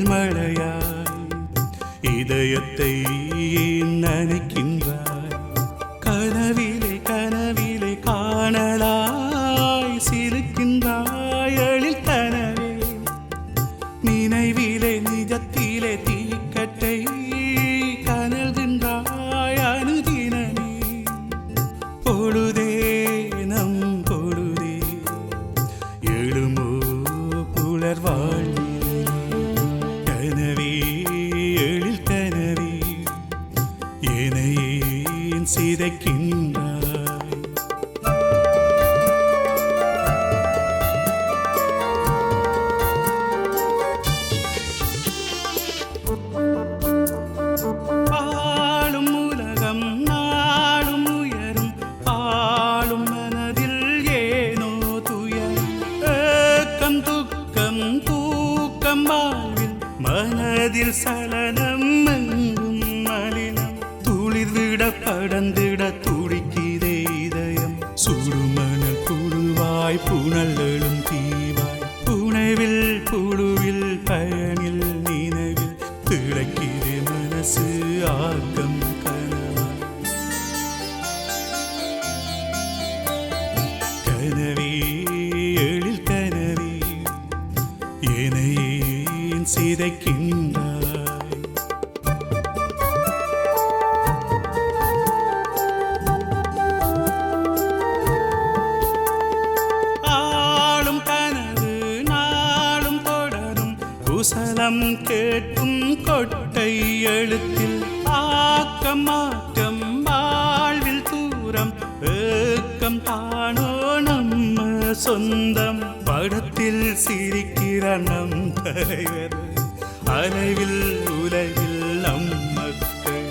புயல் மழையாய் இதயத்தை நனைக்கின்றாய். கனவிலே கனவிலே காணலாய் சிரிக்கின்றாய் எழில் கனவே. நினைவிலே நிஜத்திலே தீக்கட்டை கனல்கின்றாய் அனுதினமே. பொழுதே நம் பொழுதே எழுமோ புலர் வாழ்விலே. கனவே எழில் கனவே என்னையேன் சிதைக்கின்றாய். பாழும் உலகம் நாளும் உயரும் பாழும் மனதில் ஏனோ துயரம். ஏக்கம் துக்கம் தூக்கம் வாழ்வில் மனதில் சலனம் எங்கும் மலினம். துளிர்விட படந்திட துடிக்கிறே இதயம். சுடுமணல் புழுவாய் புனல் எழும் தீவாய். புனைவில் புழுவில் பயனில் நினைவில் திளைக்கிறே மனசு ஆக்கம் கனவாய். கனவே எழில் கனவே என்னையேன் சிதைக்கின்றாய். ஆளும் கனவு நாளும் தொடரும் குசலம் கேட்கும் கொட்டை எழுத்தில். ஆக்கம் மாற்றம் வாழ்வில் தூரம் ஏக்கம் தானோ நம்ம சொந்தம். படத்தில் சிரிக்கிற நம் தலைவர் அலைவில் உலகில் நம் மக்கள்.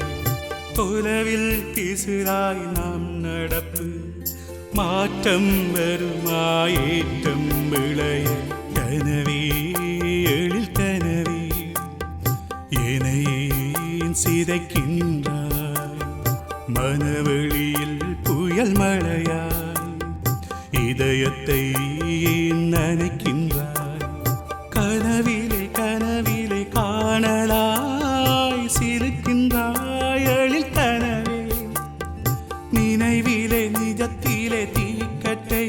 தொலைவில் பிசுராய் நாம் நடப்பு மாற்றம் வருமாயேற்றம் விளைய. கனவே எழில் கனவே என்னையேன் சிதைக்கின்றாய். மனவெளியில் புயல் மழையாய் இதயத்தை நனைக்கின்றாய். கனவிலே கனவிலே காணலாய் சிரிக்கின்றாய் எழில் கனவே. நினைவிலே நிஜத்திலே தீக்கட்டை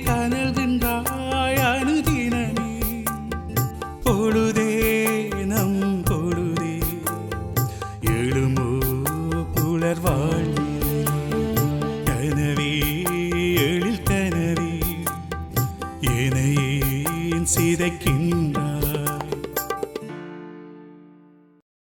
கனல்கின்றாய் அனுதினமே. பொழுதே நம் பொழுதே எழுமோ புலர் வாழ்விலே. கனவே எழில் கனவே என்னையேன் சிதைக்கின்றாய்.